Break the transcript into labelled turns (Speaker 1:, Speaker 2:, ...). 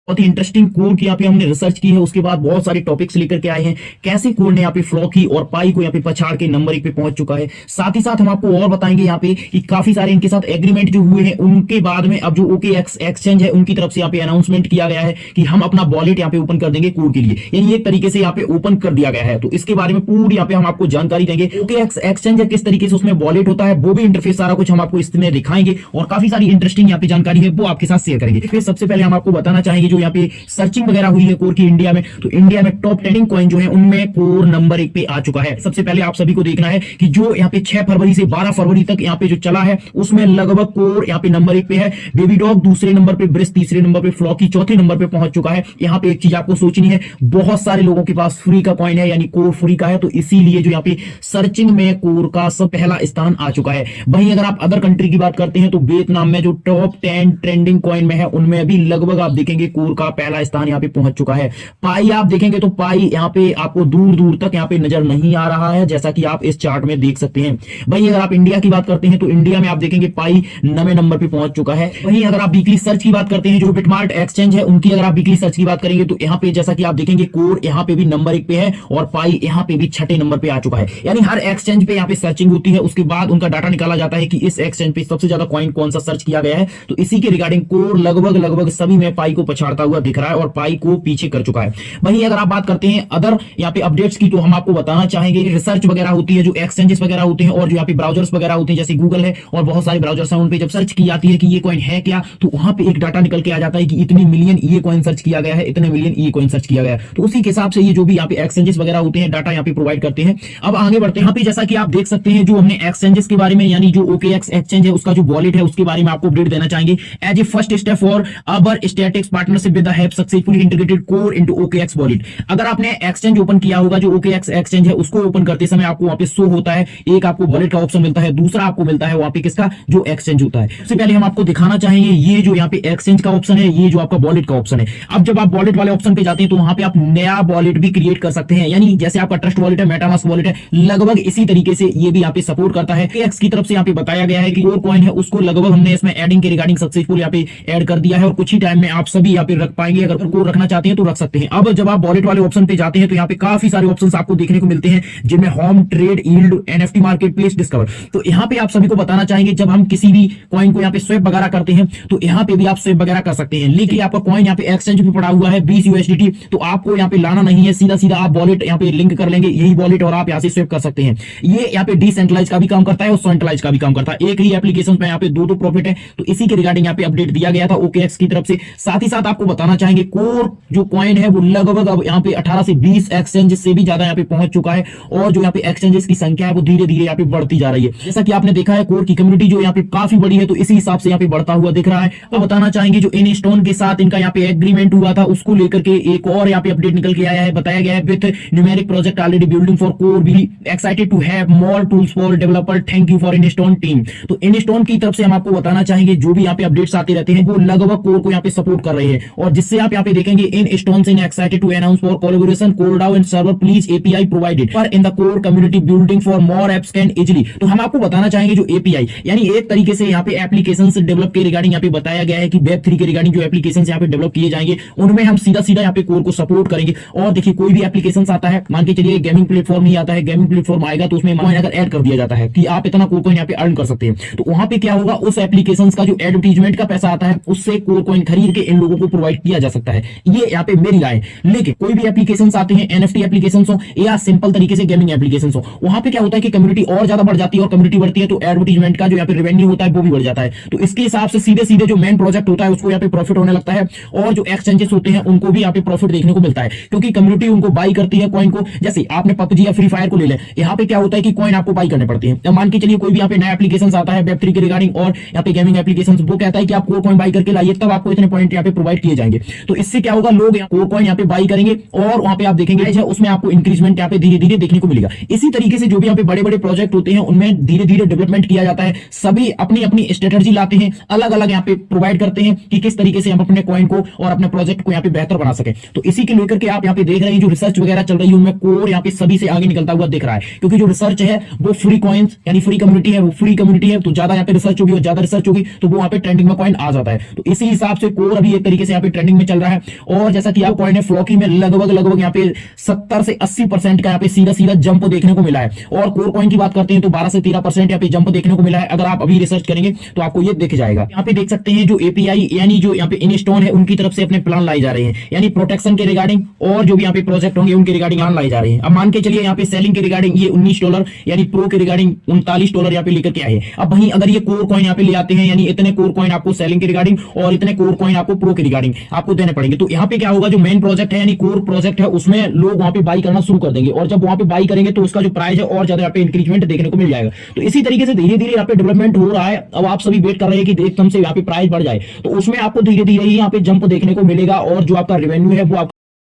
Speaker 1: बहुत ही interesting core की यहाँ पे हमने रिसर्च की है, उसके बाद बहुत सारे टॉपिक्स लेकर के आए हैं, कैसे कोर ने यहाँ पे फ्लॉकी और पाई को यहाँ पे पछाड़ के नंबर 1 पे पहुंच चुका है। साथ ही साथ हम आपको और बताएंगे यहाँ पे कि काफी सारे इनके साथ एग्रीमेंट जो हुए हैं, उनके बाद में अब जो OKX एक्सचेंज है उनकी तरफ से यहाँ पे अनाउंसमेंट किया गया है कि हम अपना वॉलेट यहाँ पे ओपन कर देंगे कोर के लिए, यानी एक तरीके से यहाँ पे ओपन कर दिया गया है। तो इसके बारे में पूरी यहाँ पे हम आपको जानकारी देंगे। OKX एक्सचेंज है, किस तरीके से उसमें वॉलेट होता है, वो भी इंटरफेस सारा कुछ हम आपको इसमें दिखाएंगे और काफी सारी इंटरेस्टिंग यहाँ पे जानकारी है वो आपके साथ शेयर करेंगे। फिर सबसे पहले हम आपको बताना चाहेंगे जो यहाँ पे सर्चिंग वगैरह हुई है कोर की इंडिया में, तो इंडिया में टॉप ट्रेंडिंग कॉइन जो है उनमें कोर नंबर 1 पे आ चुका है। सबसे पहले आप सभी को देखना है कि जो यहाँ पे 6 फरवरी से 12 फरवरी तक यहाँ पे जो चला है उसमें लगभग कोर यहाँ पे नंबर 1 पे है, बेबी डॉग दूसरे नंबर पे, ब्रिस तीसरे नंबर पे, फ्लॉकी चौथे नंबर पे पहुंच चुका है। यहाँ पे एक चीज आपको सोचनी है, बहुत सारे लोगों के पास फ्री का कॉइन है, यानी कोर फ्री का है, तो इसीलिए जो यहाँ पे सर्चिंग में कोर का सब पहला स्थान आ चुका है। वहीं अगर आप अदर कंट्री की बात करते हैं तो वियतनाम में जो टॉप 10 ट्रेंडिंग कॉइन में है उनमें भी लगभग आप देखेंगे कोर का पहला स्थान यहाँ पे पहुंच चुका है। पाई आप देखेंगे तो पाई यहाँ पे आपको दूर दूर तक यहाँ पे नजर नहीं आ रहा है, जैसा कि आप इस चार्ट में देख सकते हैं। वहीं अगर आप इंडिया की बात करते हैं तो इंडिया में आप देखेंगे पाई 9वें नंबर पे पहुंच चुका है। वहीं अगर आप वीकली सर्च की बात करते हैं, जो बिटमार्ट एक्सचेंज है उनकी अगर आप वीकली सर्च की बात करेंगे तो यहाँ पे जैसा कि आप देखेंगे कोर यहाँ पे भी नंबर 1 पे है और पाई यहाँ पे भी 6ठे नंबर पे आ चुका है। यानी हर एक्सचेंज पे यहाँ पे सर्चिंग होती है, उसके बाद उनका डाटा निकाला जाता है कि इस एक्सचेंज पे सबसे ज्यादा कॉइन कौन सा सर्च किया गया है, तो इसी के रिगार्डिंग कोर लगभग सभी में पाई को पछाड़ता हुआ दिख रहा है और पाई को पीछे कर चुका है। वहीं अगर आप बात करते हैं अदर यहाँ पे अपडेट्स की, तो हम आपको बताना चाहेंगे रिसर्च वगैरह होती है, जो एक्सचेंजेस वगैरह होते हैं और जो यहाँ पे ब्राउजर्स वगैरह होते हैं जैसे गूगल है और बहुत सारे ब्राउजर्स हैं, उन पे जब सर्च की जाती है कि ये कॉइन है क्या, तो वहां पे एक डाटा निकल के आ जाता है कि इतने मिलियन ये कॉइन सर्च किया गया है, इतने मिलियन ये कॉइन सर्च किया गया है। तो उसी के हिसाब से ये जो भी यहाँ पे एक्सचेंजेस वगैरह होते हैं डाटा यहाँ पे प्रोवाइड करते हैं। अब आगे बढ़ते हैं, यहाँ पे जैसा कि आप देख सकते हैं जो हमने एक्सचेंजेस के बारे में, यानी जो OKX एक्सचेंज है उसका जो वॉलेट है उसके बारे में आपको अपडेट देना चाहेंगे as a first step for our statics partnership with the have successfully integrated core into OKX wallet. अगर आपने एक्सचेंज ओपन किया होगा, जो OKX एक्सचेंज है उसको ओपन करते समय आपको वहां पे शो होता है, एक आपको वॉलेट का ऑप्शन मिलता है, दूसरा आपको मिलता है वहां पे किसका, जो एक्सचेंज होता है। सबसे पहले हम आपको दिखाना चाहेंगे ये जो यहाँ पे एक्सचेंज का ऑप्शन है, ये जो आपका वॉलेट का ऑप्शन है। अब जब आप वॉलेट वाले ऑप्शन पे जाते हैं तो वहां पे आप नया वॉलेट भी क्रिएट कर सकते हैं, यानी जैसे आपका ट्रस्ट वॉलेट है, मेटामास्क वॉलेट है, लगभग इसी तरीके से ये भी यहाँ पे सपोर्ट करता है। OKX की तरफ से यहाँ पे बताया गया है कि कोर कॉइन है उसको लगभग हमने इसमें एडिंग के रिगार्डिंग सक्सेसफुल यहाँ पे ऐड कर दिया है और कुछ ही टाइम में आप सभी यहाँ पे रख पाएंगे। अगर कोर रखना चाहते हैं तो रख सकते हैं। अब जब आप वॉलेट वाले ऑप्शन पे जाते हैं तो यहाँ पे काफी सारे ऑप्शंस आपको देखने को मिलते हैं, जिनमें home, trade, yield, NFT market place, discover. तो यहाँ पे आप सभी को बताना चाहेंगे जब हम किसी भी कॉइन को यहाँ पे स्वैप वगैरह करते हैं तो यहाँ पे भी आप स्वैप वगैरह कर सकते हैं, लेकिन आपका कॉइन यहाँ पे एक्सचेंज पे पड़ा हुआ है 20 USDT, तो आपको यहाँ पे लाना नहीं है, सीधा सीधा आप वॉलेट यहाँ पे लिंक कर लेंगे यही वॉलेट और आप यहाँ से स्वैप कर सकते हैं। ये यहाँ पे डिसेंट्रलाइज का भी काम करता है और सेंट्रलाइज का भी काम करता है, एक ही एप्लीकेशन पे यहाँ पे दो प्रॉफिट है। तो इसी के रिगार्डिंग यहाँ पे अपडेट दिया गया था OKX की तरफ से। साथ ही साथ आपको बताना चाहेंगे कोर जो कॉइन है वो लगभग अब यहाँ पे 18 से 20 एक्सचेंज से भी ज्यादा यहाँ पे पहुंच चुका है और जो यहाँ पे एक्सचेंजेस की संख्या है वो धीरे धीरे यहाँ पे बढ़ती जा रही है। जैसा कि आपने देखा है कोर की कम्युनिटी जो यहाँ पे काफी बड़ी है, तो इसी हिसाब से यहाँ पे बढ़ता हुआ दिख रहा है। तो बताना चाहेंगे जो इनस्टोन के साथ इनका यहाँ पे एग्रीमेंट हुआ था उसको लेकर के एक और यहाँ पे अपडेट निकल के आया है, बताया गया है with numeric project already building for core, we excited to have more tools for developer, thank you for इनस्टोन टीम। तो इनस्टोन की तरफ से हम आपको बताना चाहेंगे जो भी यहाँ पे अपडेट्स आते रहते हैं वो लगभग कोर को यहाँ पे सपोर्ट कर रहे हैं, और जिससे आप यहाँ पे देखेंगे इनस्टोन से excited to announce for collaboration core डाउ and server please API provided for in the core community building for more apps can easily. तो हम आपको बताना चाहेंगे जो API यानी एक तरीके से यहाँ पे एप्लीकेशन डेवलप के रिगार्डिंग यहाँ पे बताया गया है कि Web3 के रिगार्डिंग जो एप्लीकेशन यहाँ पे डेवलप किए जाएंगे उनमें हम सीधा सीधा यहाँ पे कोर को सपोर्ट करेंगे। और देखिए कोई भी एप्लीकेशन आता है, मान के चलिए गेमिंग प्लेटफॉर्म ही आता है, गेमिंग प्लेटफॉर्म आएगा तो उसमें कॉइन अगर ऐड कर दिया जाता है कि आप इतना कोर कॉइन यहाँ पे अर्न कर सकते हैं, तो वहां पे क्या होगा, उस एप्लीकेशन का जो एडवर्टीजमेंट का पैसा आता है उससे कोर कॉइन खरीद के इन लोगों को प्रोवाइड किया जा सकता है। ये यहाँ पे मेरी राय। लेकिन कोई भी एप्लीकेशन आते हैं, NFT एप्लीकेशन हो या सिंपल तरीके से गेमिंग एप्लीकेशन हो, वहां पे क्या होता है कि कम्युनिटी और ज्यादा बढ़ जाती है और कम्युनिटी बढ़ती है तो एडवर्टीजमेंट का जो यहाँ पे रेवेन्यू होता है वो भी बढ़ जाता है। तो इसके हिसाब से सीधे सीधे जो मेन प्रोजेक्ट होता है उसको यहाँ पे प्रॉफिट होने लगता है और जो एक्सचेंजेस होते हैं उनको भी यहाँ पे प्रॉफिट देखने को मिलता है, क्योंकि कम्युनिटी उनको बाई करती है कॉइन को। जैसे आपने PUBG या फ्री फायर को ले ले, यहाँ पे क्या होता है कि कॉइन आपको बाई करने पड़ते हैं। मान के चलिए कोई भी यहाँ पे नया एप्लीकेशन आता है Web3 के रिगार्डिंग और यहाँ पे गेमिंग एप्लीकेशन, वो कहता है कि आप कोर कॉइन बाई करके लाइए तब आपको इतने पॉइंट यहाँ पे प्रोवाइड किए जाएंगे। तो इससे क्या होगा, लोग कोर कॉइन यहाँ पे बाई करेंगे और वहां पे आप देखेंगे उसमें आपको इंक्रीजमेंट यहाँ पे धीरे धीरे देखने को मिलेगा। इसी तरीके से जो भी यहाँ पे बड़े बड़े प्रोजेक्ट होते हैं उनमें धीरे धीरे डेवलपमेंट किया जाता है, सभी अपनी अपनी स्ट्रेटजी लाते हैं, अलग अलग यहाँ पे प्रोवाइड करते हैं कि किस तरीके से हम अपने कॉइन को और अपने प्रोजेक्ट को यहाँ पे बेहतर बना सके। तो इसी के लेकर के आप यहाँ पे देख रहे हैं जो रिसर्च वगैरह चल रही है उनमें कोर यहाँ पे सभी से आगे निकलता हुआ दिख रहा है, क्योंकि जो रिसर्च है वो फ्री कॉइन्स यानी फ्री कम्युनिटी है, वो फ्री कम्युनिटी है तो ज्यादा यहाँ पे रिसर्च होगी और ज्यादा रिसर्च होगी तो वो वहाँ पे ट्रेंडिंग में कॉइन आ जाता है। तो इसी हिसाब से कोर अभी एक तरीके से यहाँ पे ट्रेंडिंग में चल रहा है। और जैसा कि आप कॉइन है फ्लॉकी में लगभग यहाँ पे 70 से 80% का यहाँ पे सीधा जंप देखने को मिला है। और कोर कॉइन की बात करते हैं तो 12 से 13% यहाँ पे जंप देखने को मिला है। अगर आप अभी रिसर्च करेंगे तो आपको ये दिख जाएगा। यहाँ पे देख सकते हैं जो एपीआई यानी जो यहाँ पे इनस्टोन है उनकी तरफ से अपने प्लान लाई जा रहे हैं, यानी प्रोटेक्शन के रिगार्डिंग और जो भी यहाँ पे प्रोजेक्ट होंगे उनके रिगार्डिंग प्लान लाई जा रहे हैं। अब मान के चलिए यहाँ पे सेलिंग के रिगार्डिंग ये $19 यानी प्रो के रिगार्डिंग $39 यहाँ पे लेकर के आए। अब वहीं अगर ये कोर कॉइन यहाँ पे ले आते हैं, यानी इतने कोर कॉइन आपको सेलिंग के रिगार्डिंग और इतने कोर कॉइन आपको प्रो के रिगार्डिंग आपको देने पड़ेंगे। तो यहाँ पे क्या होगा, जो मेन प्रोजेक्ट है यानी कोर प्रोजेक्ट है उसमें लोग वहां पे बाई करना शुरू कर देंगे, और जब वहां पे बाई करेंगे तो उसका जो प्राइस है और ज्यादा यहाँ पे इंक्रीजमेंट देखने को मिल जाएगा। तो इसी तरीके से धीरे धीरे यहाँ पे डेवलपमेंट हो रहा है। अब आप सभी वेट कर रहे हैं कि एकदम से यहाँ पे प्राइस बढ़ जाए, तो उसमें आपको धीरे धीरे ही यहाँ पे जंप देखने को मिलेगा और जो आपका रेवेन्यू है वो